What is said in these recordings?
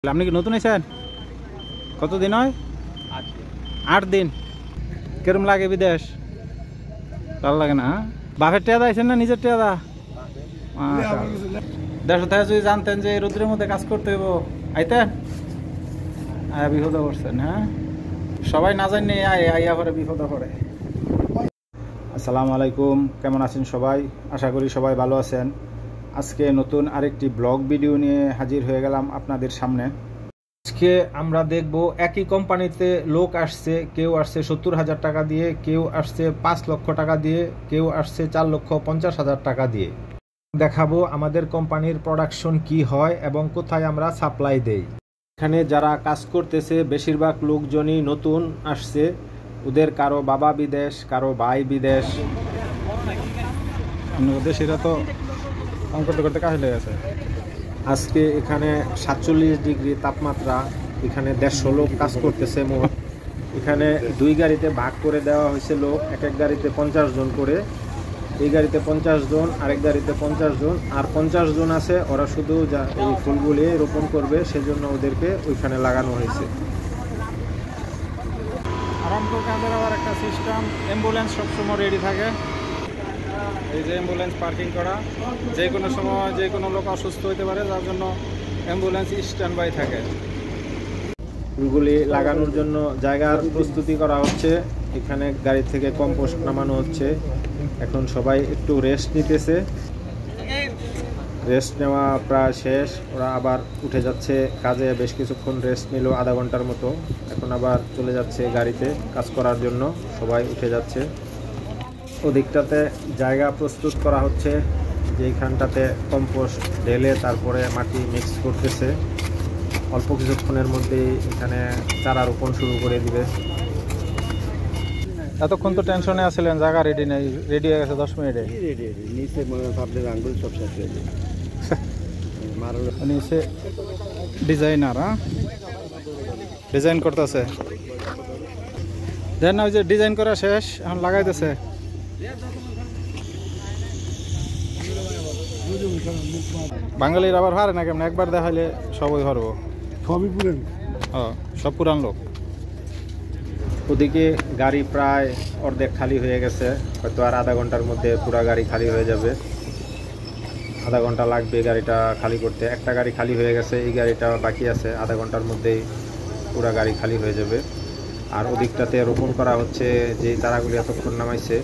আপনি কি নতুন আছেন? কতদিন হয়? 8 দিন। কিরম লাগে বিদেশ? ভালো লাগে না? বাপের টেয়াদা আইছেন না নিজের টেয়াদা? দেশ থেকে যদি জানতেন যে রোদ্রের মধ্যে কাজ করতে হইব আইতেন? বিপদে পড়ছেন। হ্যাঁ, সবাই না জানি আইয়া পরে বিপদে পড়ে। আসসালামু আলাইকুম, কেমন আছেন সবাই? আশা করি সবাই ভালো আছেন। আজকে নতুন আরেকটি ব্লগ ভিডিও নিয়ে হাজির হয়ে গেলাম আপনাদের সামনে। আজকে আমরা দেখব একই কোম্পানিতে লোক আসছে, কেউ আসছে 70,000 টাকা দিয়ে, কেউ আসছে 5 লক্ষ টাকা দিয়ে, কেউ আসছে 4,50,000 টাকা দিয়ে। দেখাবো আমাদের কোম্পানির প্রোডাকশন কি হয় এবং কোথায় আমরা সাপ্লাই দেই। এখানে যারা কাজ করতেছে বেশিরভাগ লোকজনই নতুন আসছে। ওদের কারো বাবা বিদেশ, কারো ভাই বিদেশ। দেশিরা তো কাম করতে করতে কাজ লেগে গেছে। আজকে এখানে 47 ডিগ্রি তাপমাত্রা। এখানে 150 লোক কাজ করতেছে মোট। এখানে 2 গাড়িতে ভাগ করে দেওয়া হয়েছে লোক, এক গাড়িতে 50 জন করে। এই গাড়িতে 50 জন, আরেক গাড়িতে 50 জন, আর 50 জন আছে ওরা শুধু এই ফুলগুলি রোপণ করবে, সেজন্য ওদেরকে ওইখানে লাগানো হয়েছে। আরামকো কাজের আবার একটা সিস্টেম, অ্যাম্বুলেন্স সবসময় রেডি থাকে। এই যে অ্যাম্বুলেন্স পার্কিং করা, যে কোনো সময় যে কোনো লোক অসুস্থ হতে পারে, যার জন্য অ্যাম্বুলেন্স স্ট্যান্ড বাই থাকে। ফুলগুলি লাগানোর জন্য জায়গার প্রস্তুতি করা হচ্ছে। এখানে গাড়ি থেকে কম্পোস্ট নামানো হচ্ছে। এখন সবাই একটু রেস্ট নিতেছে। রেস্ট নেওয়া প্রায় শেষ, ওরা আবার উঠে যাচ্ছে কাজে। বেশ কিছুক্ষণ রেস্ট নিল, আধা ঘন্টার মতো। এখন আবার চলে যাচ্ছে গাড়িতে কাজ করার জন্য। সবাই উঠে যাচ্ছে। ওদিকটাতে জায়গা প্রস্তুত করা হচ্ছে, যেইখানটাতে কম্পোস্ট ঢেলে তারপরে মাটি মিক্স করতেছে। অল্প কিছুক্ষণের মধ্যেই এখানে চারা রোপণ শুরু করে দিবে। এতক্ষণ তো টেনশনে আছিলেন, জায়গা রেডি নেই, রেডি হয়ে গেছে 10 মিনিটে। নিচে ভাবলে আঙ্গুল সব শেষ হয়ে যায়। নিচে ডিজাইনার, ডিজাইন করতেছে। দেন ওই যে ডিজাইন করা শেষ, এখন লাগাইতেছে। বাঙালির আবার হারে না কেমন, একবার দেখাইলে সবই হারবো। সবই পুরান, সব পুরান লোক। ওদিকে গাড়ি প্রায় অর্ধেক খালি হয়ে গেছে, হয়তো আর আধা ঘন্টার মধ্যে পুরা গাড়ি খালি হয়ে যাবে। আধা ঘন্টা লাগবে গাড়িটা খালি করতে। একটা গাড়ি খালি হয়ে গেছে, এই গাড়িটা বাকি আছে। আধা ঘন্টার মধ্যেই পুরা গাড়ি খালি হয়ে যাবে। আর ওদিকটাতে রোপণ করা হচ্ছে যে চারাগুলি এতক্ষণ নামাইছে।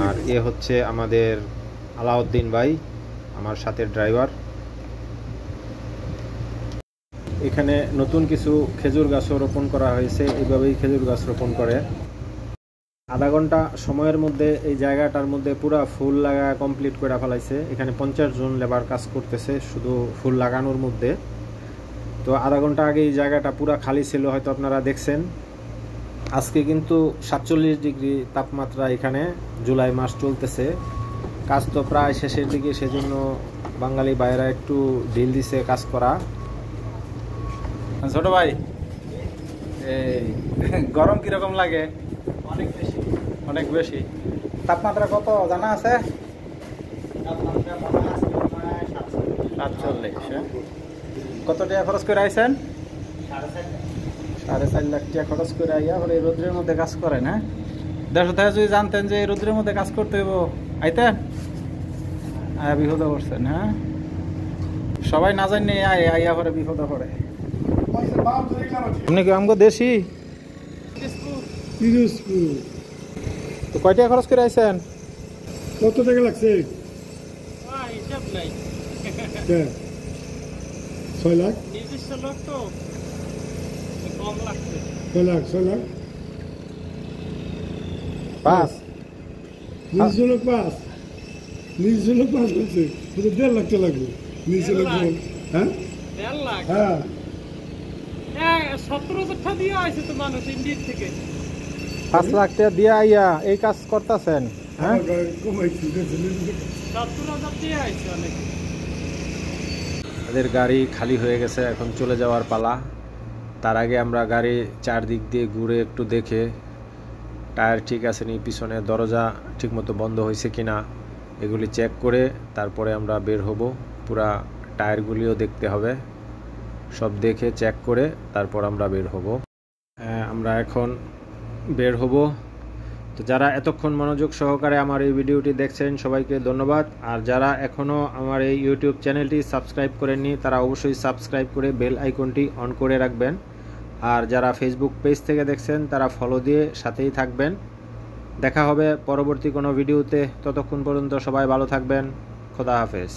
আর এ হচ্ছে আমাদের আলাউদ্দিন ভাই, আমার সাথে ড্রাইভার। এখানে নতুন কিছু খেজুর গাছও রোপণ করা হয়েছে। এইভাবেই খেজুর গাছ রোপণ করে। আধা ঘন্টা সময়ের মধ্যে এই জায়গাটার মধ্যে পুরা ফুল লাগা কমপ্লিট করে ফেলাইছে। এখানে 50 জন লেবার কাজ করতেছে শুধু ফুল লাগানোর মধ্যে। তো আধা ঘন্টা আগে এই জায়গাটা পুরা খালি ছিল, হয়তো আপনারা দেখছেন। আজকে কিন্তু 47 ডিগ্রি তাপমাত্রা। এখানে জুলাই মাস চলতেছে, কাজ তো প্রায় শেষের দিকে, সেজন্য বাঙালি ভাইয়েরা একটু ঢিল দিছে কাজ করা। ছোট ভাই, গরম কিরকম লাগে? অনেক বেশি, অনেক বেশি। তাপমাত্রা কত জানা আছে? 47। কত টাকা খরচ করে আইছেন? 4.5 লাখ টাকা খরচ করে আইয়া এই রোদ্রের মধ্যে কাজ করেন। হ্যাঁ, দেশ থেকে যদি জানতেন যে এই রোদ্রের মধ্যে কাজ করতে হইব আইতেন? বিপদে পড়ছেন। হ্যাঁ, সবাই না জানি আইয়া পরে বিপদে পড়ে। আপনি কি আমগো দেশি? তো কয় টাকা খরচ করে আইছেন? কত টাকা লাগছে? 6 লাখ। 6 লাখ। 5 নিজস্ব লোক 5 লাগছে। 1.5 লাখ টাকা লাগবে নিজস্ব লোক। হ্যাঁ, 1.5 লাখ। হ্যাঁ, 17,000 টাকা দিয়ে আইছে তো মানুষ ইন্ডিয়া থেকে। 5 লাখ টাকা দিয়ে আইয়া এই কাজ করতেছেন? হ্যাঁ, 17,000 দিয়ে আইছে অনেক। তাদের গাড়ি খালি হয়ে গেছে, এখন চলে যাওয়ার পালা। তার আগে আমরা গাড়ি চারদিক দিয়ে ঘুরে একটু দেখে টায়ার ঠিক আছে নি, পিছনে দরজা ঠিকমতো বন্ধ হয়েছে কিনা এগুলি চেক করে তারপরে আমরা বের হব। পুরা টায়ারগুলিও দেখতে হবে। সব দেখে চেক করে তারপর আমরা বের হব। আমরা এখন বের হব। তো যারা এতক্ষণ মনোযোগ সহকারে আমার এই ভিডিওটি দেখছেন সবাইকে ধন্যবাদ। আর যারা এখনও আমার এই ইউটিউব চ্যানেলটি সাবস্ক্রাইব করেননি তারা অবশ্যই সাবস্ক্রাইব করে বেল আইকনটি অন করে রাখবেন। আর যারা ফেসবুক পেজ থেকে দেখছেন তারা ফলো দিয়ে সাথেই থাকবেন। দেখা হবে পরবর্তী কোনো ভিডিওতে। ততক্ষণ পর্যন্ত সবাই ভালো থাকবেন। খোদা হাফেজ।